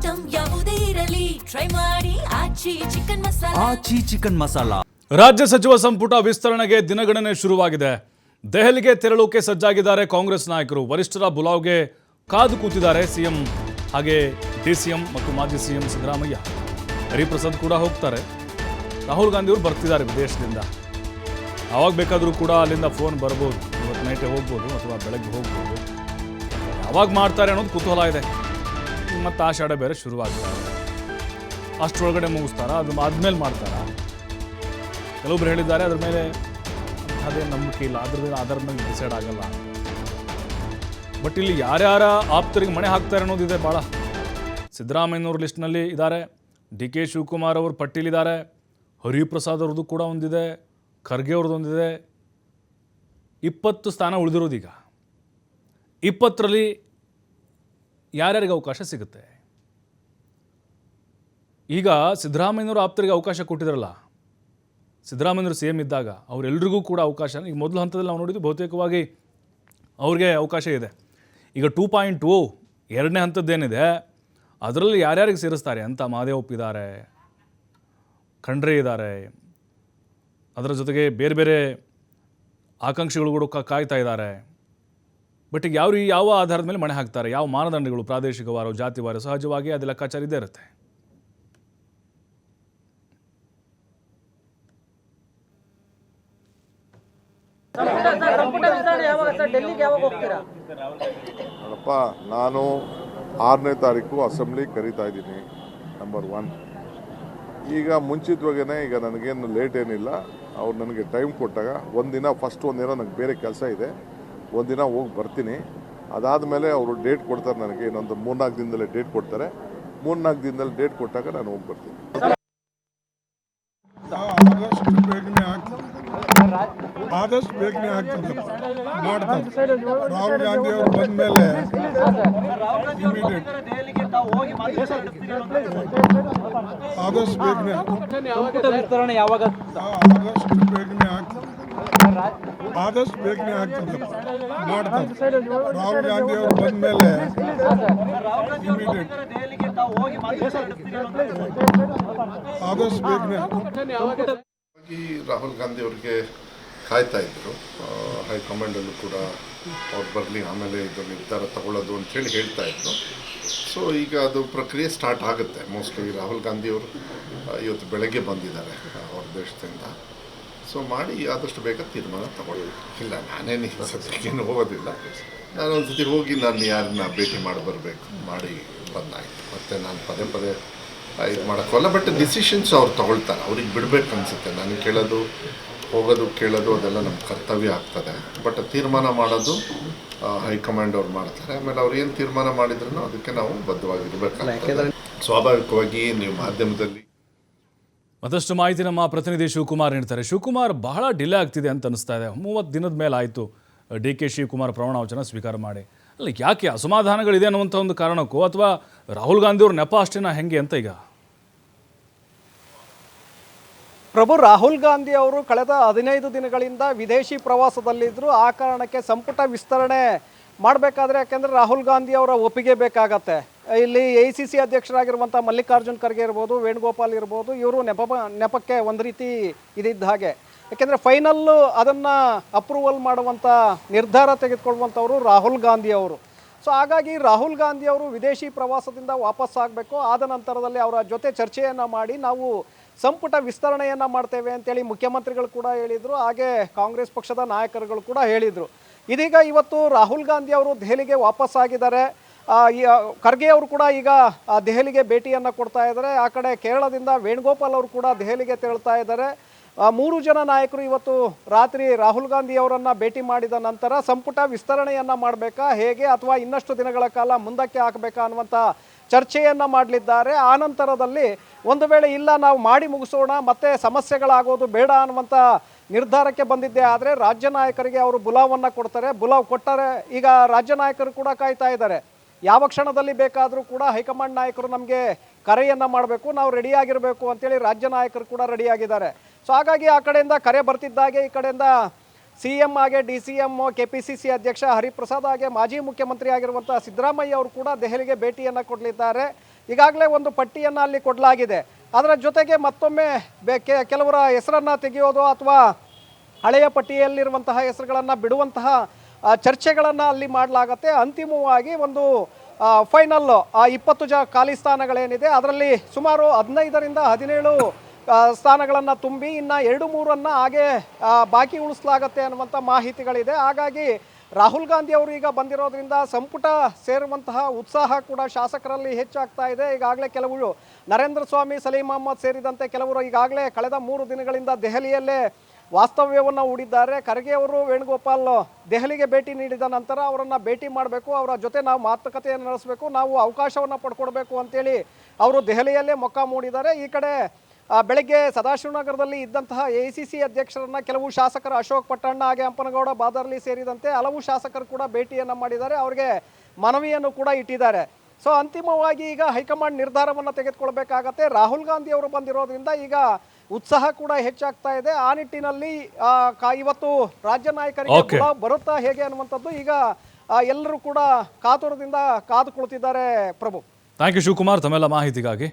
Item ಯಾವುದೇ ಇರಲಿ try ಮಾಡಿ ಆಚಿ ಚಿಕನ್ ಮಸಾಲಾ. ರಾಜ್ಯ ಸಚಿವ ಸಂಪುಟ ವಿಸ್ತರಣೆಗೆ ದಿನಗಣನೆ ಶುರುವಾಗಿದೆ. ದೆಹಲಿಗೆ ತೆರಳೋಕೆ ಸಜ್ಜಾಗಿದ್ದಾರೆ ಕಾಂಗ್ರೆಸ್ ನಾಯಕರು. ವರಿಷ್ಠರ ಬುಲಾವ್ಗೆ ಕಾದು ಕೂತಿದ್ದಾರೆ ಸಿಎಂ ಹಾಗೆ ಡಿಸಿಎಂ ಮತ್ತು ಮಾಜಿ ಸಿಎಂ ಸಿದ್ದರಾಮಯ್ಯ. ಹರಿಪ್ರಸಾದ್ ಕೂಡ ಹೋಗ್ತಾರೆ. ರಾಹುಲ್ ಗಾಂಧಿ ಅವರು ಬರ್ತಿದ್ದಾರೆ ವಿದೇಶದಿಂದ. ಯಾವಾಗ ಬೇಕಾದರೂ ಕೂಡ ಅಲ್ಲಿಂದ ಫೋನ್ ಬರ್ಬೋದು. ಇವತ್ತು ನೈಟೇ ಹೋಗ್ಬೋದು ಅಥವಾ ಬೆಳಗ್ಗೆ ಹೋಗ್ಬೋದು. ಯಾವಾಗ ಮಾಡ್ತಾರೆ ಅನ್ನೋದು ಕುತೂಹಲ ಇದೆ. ಮತ್ತು ಆಷಾಢ ಬೇರೆ ಶುರುವಾಗ್ತಾರೆ. ಅಷ್ಟರೊಳಗಡೆ ಮುಗಿಸ್ತಾರಾ, ಅದು ಆದ್ಮೇಲೆ ಮಾಡ್ತಾರಾ? ಕೆಲವೊಬ್ರು ಹೇಳಿದ್ದಾರೆ ಅದ್ರ ಮೇಲೆ ಅದೇ ನಂಬಿಕೆ ಇಲ್ಲ, ಆಧಾರದ ಮೇಲೆ ಡಿಸೈಡ್ ಆಗಲ್ಲ. ಬಟ್ ಇಲ್ಲಿ ಯಾರ್ಯಾರ ಆಪ್ತರಿಗೆ ಮಣೆ ಹಾಕ್ತಾರೆ ಅನ್ನೋದಿದೆ ಭಾಳ. ಸಿದ್ದರಾಮಯ್ಯನವ್ರ ಲಿಸ್ಟ್ನಲ್ಲಿ ಇದ್ದಾರೆ, DK ಶಿವಕುಮಾರ್ ಅವರು ಪಟ್ಟಿಲಿದ್ದಾರೆ, ಹರಿಪ್ರಸಾದ್ ಅವ್ರದ್ದು ಕೂಡ ಒಂದಿದೆ, ಖರ್ಗೆ ಅವ್ರದ್ದು ಒಂದಿದೆ. 20 ಸ್ಥಾನ ಉಳಿದಿರೋದೀಗ. 20ರಲ್ಲಿ ಯಾರ್ಯಾರಿಗೆ ಅವಕಾಶ ಸಿಗುತ್ತೆ? ಈಗ ಸಿದ್ದರಾಮಯ್ಯನವರು ಆಪ್ತರಿಗೆ ಅವಕಾಶ ಕೊಟ್ಟಿದ್ರಲ್ಲ, ಸಿದ್ದರಾಮಯ್ಯನವರು CM ಇದ್ದಾಗ ಅವರೆಲ್ಲರಿಗೂ ಕೂಡ ಅವಕಾಶ. ಈಗ ಮೊದಲ ಹಂತದಲ್ಲಿ ನಾವು ನೋಡಿದ್ವಿ ಬಹುತೇಕವಾಗಿ ಅವ್ರಿಗೆ ಅವಕಾಶ ಇದೆ. ಈಗ 2.0 ಎರಡನೇ ಹಂತದ್ದೇನಿದೆ ಅದರಲ್ಲಿ ಯಾರ್ಯಾರಿಗೆ ಸೇರಿಸ್ತಾರೆ ಅಂತ ಮಹದೇವಪ್ಪ ಇದ್ದಾರೆ, ಖಂಡ್ರೆ ಇದ್ದಾರೆ, ಅದರ ಜೊತೆಗೆ ಬೇರೆ ಬೇರೆ ಆಕಾಂಕ್ಷಿಗಳು ಕೂಡ ಕಾಯ್ತಾ ಇದ್ದಾರೆ. ಬಟ್ ಈಗ ಯಾವ ಆಧಾರದ ಮೇಲೆ ಮಣೆ ಹಾಕ್ತಾರೆ, ಯಾವ ಮಾನದಂಡಗಳು, ಪ್ರಾದೇಶಿಕವಾರ, ಜಾತಿವಾರ, ಸಹಜವಾಗಿ ಅದು ಲೆಕ್ಕಾಚಾರ ಇದ್ದೇ ಇರುತ್ತೆ. ನೋಡಪ್ಪ, ನಾನು 6ನೇ ತಾರೀಕು ಅಸೆಂಬ್ಲಿ ಕರೀತಾ ಇದ್ದೀನಿ, ನಂಬರ್ 1. ಈಗ ಮುಂಚಿತವಾಗೇ ಈಗ ನನಗೇನು ಲೇಟ್ ಏನಿಲ್ಲ. ಅವ್ರು ನನಗೆ ಟೈಮ್ ಕೊಟ್ಟಾಗ ಒಂದಿನ ನನಗೆ ಬೇರೆ ಕೆಲಸ ಇದೆ, ಒಂದಿನ ಹೋಗಿ ಬರ್ತೀನಿ. ಅದಾದಮೇಲೆ ಅವರು ಡೇಟ್ ಕೊಡ್ತಾರೆ ನನಗೆ. ಇನ್ನೊಂದು 3-4 ದಿನದಲ್ಲೇ ಡೇಟ್ ಕೊಡ್ತಾರೆ. 3-4 ದಿನದಲ್ಲಿ ಡೇಟ್ ಕೊಟ್ಟಾಗ ನಾನು ಹೋಗಿ ಬರ್ತೀನಿ. ಆದಷ್ಟು ಬೇಗನೆ ಆಗ್ತದೆ ಮಾಡ್ತಾರೆ. ರಾಹುಲ್ ಗಾಂಧಿ ಅವರು ಬಂದ ಮೇಲೆ ಇಮಿಡಿಯೇಟ್ ಆದಷ್ಟು ಬೇಗನೆ ಆದಷ್ಟು ಬೇಗನೆ ಆಗ್ತದೆ ಮಾಡ್ತಾರೆ. ರಾಹುಲ್ ಗಾಂಧಿ ಅವರು ಬಂದ ಮೇಲೆ ಇಮಿಡಿಯೇಟ್ ಆದಷ್ಟು ಬೇಗನೆ. ರಾಹುಲ್ ಗಾಂಧಿ ಅವ್ರಿಗೆ ಕಾಯ್ತಾ ಇದ್ದರು. ಹೈಕಮಾಂಡಲ್ಲೂ ಕೂಡ ಅವ್ರು ಬರಲಿ, ಆಮೇಲೆ ಇದು ನಿರ್ಧಾರ ತಗೊಳ್ಳೋದು ಅಂಥೇಳಿ ಹೇಳ್ತಾ ಇದ್ರು. ಸೊ ಈಗ ಅದು ಪ್ರಕ್ರಿಯೆ ಸ್ಟಾರ್ಟ್ ಆಗುತ್ತೆ. ಮೋಸ್ಟ್ಲಿ ರಾಹುಲ್ ಗಾಂಧಿಯವರು ಇವತ್ತು ಬೆಳಗ್ಗೆ ಬಂದಿದ್ದಾರೆ ಅವ್ರ ದೇಶದಿಂದ. ಸೊ ಮಾಡಿ ಆದಷ್ಟು ಬೇಗ ತೀರ್ಮಾನ ತಗೊಳ್ಳಿ. ಇಲ್ಲ, ನಾನೇನು ಸದ್ಯಕ್ಕೇನು ಹೋಗೋದಿಲ್ಲ. ನಾನು ಒಂದು ಸತಿ ಹೋಗಿ ನಾನು ಯಾರನ್ನ ಭೇಟಿ ಮಾಡಿ ಬರಬೇಕು, ಮಾಡಿ ಬಂದಾಯಿತು. ಮತ್ತು ನಾನು ಪದೇ ಪದೇ ಇದು ಮಾಡೋಕ್ಕಲ್ಲ. ಬಟ್ ಡಿಸಿಷನ್ಸ್ ಅವ್ರು ತಗೊಳ್ತಾರೆ, ಅವ್ರಿಗೆ ಬಿಡಬೇಕು ಅನಿಸುತ್ತೆ. ನಾನು ಹೋಗೋದು ಕೇಳೋದು ಅದೆಲ್ಲ ನಮ್ಮ ಕರ್ತವ್ಯ ಆಗ್ತದೆ. ಬಟ್ ತೀರ್ಮಾನ ಮಾಡೋದು ಹೈಕಮಾಂಡ್ ಅವ್ರು ಮಾಡ್ತಾರೆ. ಆಮೇಲೆ ಅವ್ರು ಏನು ತೀರ್ಮಾನ ಮಾಡಿದ್ರು ಅದಕ್ಕೆ ನಾವು ಬದ್ಧವಾಗಿರ್ಬೇಕಾಗ್ತದೆ. ಸ್ವಾಭಾವಿಕವಾಗಿ ನೀವು ಮಾಧ್ಯಮದಲ್ಲಿ ಮತ್ತಷ್ಟು ಮಾಹಿತಿ ನಮ್ಮ ಪ್ರತಿನಿಧಿ ಶಿವಕುಮಾರ್ ನೀಡ್ತಾರೆ. ಶಿವಕುಮಾರ್, ಬಹಳ ಡಿಲೇ ಆಗ್ತಿದೆ ಅಂತ ಅನಿಸ್ತಾ ಇದೆ. 30 ದಿನದ ಮೇಲೆ ಆಯಿತು DK ಶಿವಕುಮಾರ್ ಪ್ರಮಾಣ ವಚನ ಸ್ವೀಕಾರ ಮಾಡಿ. ಅಲ್ಲ, ಯಾಕೆ ಅಸಮಾಧಾನಗಳಿದೆ ಅನ್ನುವಂಥ ಒಂದು ಕಾರಣಕ್ಕೂ, ಅಥವಾ ರಾಹುಲ್ ಗಾಂಧಿ ಅವ್ರ ನೆಪ ಅಷ್ಟೇನಾ ಹೆಂಗೆ ಅಂತ? ಈಗ ಪ್ರಭು, ರಾಹುಲ್ ಗಾಂಧಿ ಅವರು ಕಳೆದ 15 ದಿನಗಳಿಂದ ವಿದೇಶಿ ಪ್ರವಾಸದಲ್ಲಿದ್ದರು. ಆ ಕಾರಣಕ್ಕೆ ಸಂಪುಟ ವಿಸ್ತರಣೆ ಮಾಡಬೇಕಾದ್ರೆ, ಯಾಕೆಂದರೆ ರಾಹುಲ್ ಗಾಂಧಿ ಅವರ ಒಪ್ಪಿಗೆ ಬೇಕಾಗತ್ತೆ. ಇಲ್ಲಿ AICC ಅಧ್ಯಕ್ಷರಾಗಿರುವಂಥ ಮಲ್ಲಿಕಾರ್ಜುನ್ ಖರ್ಗೆ ಇರ್ಬೋದು, ವೇಣುಗೋಪಾಲ್ ಇರ್ಬೋದು, ಇವರು ನೆಪಕ್ಕೆ ಒಂದು ರೀತಿ ಇದಿದ್ದ ಹಾಗೆ. ಯಾಕೆಂದರೆ ಫೈನಲ್ಲು ಅದನ್ನು ಅಪ್ರೂವಲ್ ಮಾಡುವಂಥ ನಿರ್ಧಾರ ತೆಗೆದುಕೊಳ್ಳುವಂಥವರು ರಾಹುಲ್ ಗಾಂಧಿ ಅವರು. ಸೊ ಹಾಗಾಗಿ ರಾಹುಲ್ ಗಾಂಧಿ ಅವರು ವಿದೇಶಿ ಪ್ರವಾಸದಿಂದ ವಾಪಸ್ ಆಗಬೇಕು. ಆದ ನಂತರದಲ್ಲಿ ಅವರ ಜೊತೆ ಚರ್ಚೆಯನ್ನು ಮಾಡಿ ನಾವು ಸಂಪುಟ ವಿಸ್ತರಣೆಯನ್ನು ಮಾಡ್ತೇವೆ ಅಂತೇಳಿ ಮುಖ್ಯಮಂತ್ರಿಗಳು ಕೂಡ ಹೇಳಿದರು. ಹಾಗೆ ಕಾಂಗ್ರೆಸ್ ಪಕ್ಷದ ನಾಯಕರುಗಳು ಕೂಡ ಹೇಳಿದರು. ಇದೀಗ ಇವತ್ತು ರಾಹುಲ್ ಗಾಂಧಿ ಅವರು ದೆಹಲಿಗೆ ವಾಪಸ್ ಆಗಿದ್ದಾರೆ. ಖರ್ಗೆ ಅವರು ಕೂಡ ಈಗ ದೆಹಲಿಗೆ ಭೇಟಿಯನ್ನು ಕೊಡ್ತಾ ಇದ್ದಾರೆ. ಆ ಕಡೆ ಕೇರಳದಿಂದ ವೇಣುಗೋಪಾಲ್ ಅವರು ಕೂಡ ದೆಹಲಿಗೆ ತೆರಳ್ತಾ ಇದ್ದಾರೆ. 3 ಜನ ನಾಯಕರು ಇವತ್ತು ರಾತ್ರಿ ರಾಹುಲ್ ಗಾಂಧಿ ಅವರನ್ನು ಭೇಟಿ ಮಾಡಿದ ನಂತರ ಸಂಪುಟ ವಿಸ್ತರಣೆಯನ್ನು ಮಾಡಬೇಕಾ ಹೇಗೆ, ಅಥವಾ ಇನ್ನಷ್ಟು ದಿನಗಳ ಕಾಲ ಮುಂದಕ್ಕೆ ಹಾಕಬೇಕಾ ಅನ್ನುವಂಥ ಚರ್ಚೆಯನ್ನು ಮಾಡಲಿದ್ದಾರೆ. ಆ ನಂತರದಲ್ಲಿ ಒಂದು ವೇಳೆ ಇಲ್ಲ, ನಾವು ಮಾಡಿ ಮುಗಿಸೋಣ, ಮತ್ತೆ ಸಮಸ್ಯೆಗಳಾಗೋದು ಬೇಡ ಅನ್ನುವಂಥ ನಿರ್ಧಾರಕ್ಕೆ ಬಂದಿದ್ದೇ ಆದರೆ ರಾಜ್ಯ ನಾಯಕರಿಗೆ ಅವರು ಬುಲಾವನ್ನು ಕೊಡ್ತಾರೆ. ಬುಲಾವ್ ಕೊಟ್ಟರೆ ಈಗ ರಾಜ್ಯ ನಾಯಕರು ಕೂಡ ಕಾಯ್ತಾ ಇದ್ದಾರೆ. ಯಾವ ಕ್ಷಣದಲ್ಲಿ ಬೇಕಾದರೂ ಕೂಡ ಹೈಕಮಾಂಡ್ ನಾಯಕರು ನಮಗೆ ಕರೆಯನ್ನು ಮಾಡಬೇಕು, ನಾವು ರೆಡಿಯಾಗಿರಬೇಕು ಅಂತೇಳಿ ರಾಜ್ಯ ನಾಯಕರು ಕೂಡ ರೆಡಿಯಾಗಿದ್ದಾರೆ. ಸೊ ಹಾಗಾಗಿ ಆ ಕಡೆಯಿಂದ ಕರೆ ಬರ್ತಿದ್ದಾಗೆ ಈ ಕಡೆಯಿಂದ CM ಹಾಗೆ DCM KPCC ಅಧ್ಯಕ್ಷ ಹರಿಪ್ರಸಾದ್ ಹಾಗೆ ಮಾಜಿ ಮುಖ್ಯಮಂತ್ರಿ ಆಗಿರುವಂಥ ಸಿದ್ದರಾಮಯ್ಯ ಅವರು ಕೂಡ ದೆಹಲಿಗೆ ಭೇಟಿಯನ್ನು ಕೊಡಲಿದ್ದಾರೆ. ಈಗಾಗಲೇ ಒಂದು ಪಟ್ಟಿಯನ್ನು ಅಲ್ಲಿ ಕೊಡಲಾಗಿದೆ. ಅದರ ಜೊತೆಗೆ ಮತ್ತೊಮ್ಮೆ ಕೆಲವರ ಹೆಸರನ್ನು ತೆಗೆಯೋದು ಅಥವಾ ಹಳೆಯ ಪಟ್ಟಿಯಲ್ಲಿರುವಂತಹ ಹೆಸರುಗಳನ್ನು ಬಿಡುವಂತಹ ಚರ್ಚೆಗಳನ್ನು ಅಲ್ಲಿ ಮಾಡಲಾಗತ್ತೆ. ಅಂತಿಮವಾಗಿ ಒಂದು ಫೈನಲ್ 20 ಖಾಲಿ ಸ್ಥಾನಗಳೇನಿದೆ ಅದರಲ್ಲಿ ಸುಮಾರು 15ರಿಂದ 17 ಸ್ಥಾನಗಳನ್ನು ತುಂಬಿ ಇನ್ನು 2-3 ಹಾಗೆ ಬಾಕಿ ಉಳಿಸಲಾಗತ್ತೆ ಅನ್ನುವಂಥ ಮಾಹಿತಿಗಳಿದೆ. ಹಾಗಾಗಿ ರಾಹುಲ್ ಗಾಂಧಿ ಅವರು ಈಗ ಬಂದಿರೋದ್ರಿಂದ ಸಂಪುಟ ಸೇರುವಂತಹ ಉತ್ಸಾಹ ಕೂಡ ಶಾಸಕರಲ್ಲಿ ಹೆಚ್ಚಾಗ್ತಾ ಇದೆ. ಈಗಾಗಲೇ ಕೆಲವರು ನರೇಂದ್ರ ಸ್ವಾಮಿ, ಸಲೀಂ ಅಹ್ಮದ್ ಸೇರಿದಂತೆ ಕೆಲವರು ಈಗಾಗಲೇ ಕಳೆದ 3 ದಿನಗಳಿಂದ ದೆಹಲಿಯಲ್ಲೇ ವಾಸ್ತವ್ಯವನ್ನು ಹೂಡಿದ್ದಾರೆ. ಖರ್ಗೆ ಅವರು ವೇಣುಗೋಪಾಲ್ ದೆಹಲಿಗೆ ಭೇಟಿ ನೀಡಿದ ನಂತರ ಅವರನ್ನು ಭೇಟಿ ಮಾಡಬೇಕು, ಅವರ ಜೊತೆ ನಾವು ಮಾತುಕತೆಯನ್ನು ನಡೆಸಬೇಕು, ನಾವು ಅವಕಾಶವನ್ನು ಪಡ್ಕೊಡ್ಬೇಕು ಅಂತೇಳಿ ಅವರು ದೆಹಲಿಯಲ್ಲೇ ಮೊಕ್ಕಾಂ ಹೂಡಿದ್ದಾರೆ. ಈ ಕಡೆ ಬೆಳಗ್ಗೆ ಸದಾಶಿವನಗರದಲ್ಲಿ ಇದ್ದಂತಹ AICC ಅಧ್ಯಕ್ಷರನ್ನ ಕೆಲವು ಶಾಸಕರು ಅಶೋಕ್ ಪಟ್ಟಣ್ಣ ಹಾಗೆ ಹಂಪನಗೌಡ ಬಾದರ್ಲಿ ಸೇರಿದಂತೆ ಹಲವು ಶಾಸಕರು ಕೂಡ ಭೇಟಿಯನ್ನು ಮಾಡಿದ್ದಾರೆ, ಅವರಿಗೆ ಮನವಿಯನ್ನು ಕೂಡ ಇಟ್ಟಿದ್ದಾರೆ. ಸೊ ಅಂತಿಮವಾಗಿ ಈಗ ಹೈಕಮಾಂಡ್ ನಿರ್ಧಾರವನ್ನು ತೆಗೆದುಕೊಳ್ಬೇಕಾಗತ್ತೆ. ರಾಹುಲ್ ಗಾಂಧಿ ಅವರು ಬಂದಿರೋದ್ರಿಂದ ಈಗ ಉತ್ಸಾಹ ಕೂಡ ಹೆಚ್ಚಾಗ್ತಾ ಇದೆ. ಆ ನಿಟ್ಟಿನಲ್ಲಿ ಇವತ್ತು ರಾಜ್ಯ ನಾಯಕರಿಗೆ ಬರುತ್ತಾ ಹೇಗೆ ಅನ್ನುವಂಥದ್ದು ಈಗ ಎಲ್ಲರೂ ಕೂಡ ಕಾತುರದಿಂದ ಕಾದು ಕುಳಿತಿದ್ದಾರೆ. ಪ್ರಭು, ಥ್ಯಾಂಕ್ ಯು ಶಿವಕುಮಾರ್ ತಮ್ಮೆಲ್ಲ ಮಾಹಿತಿಗಾಗಿ.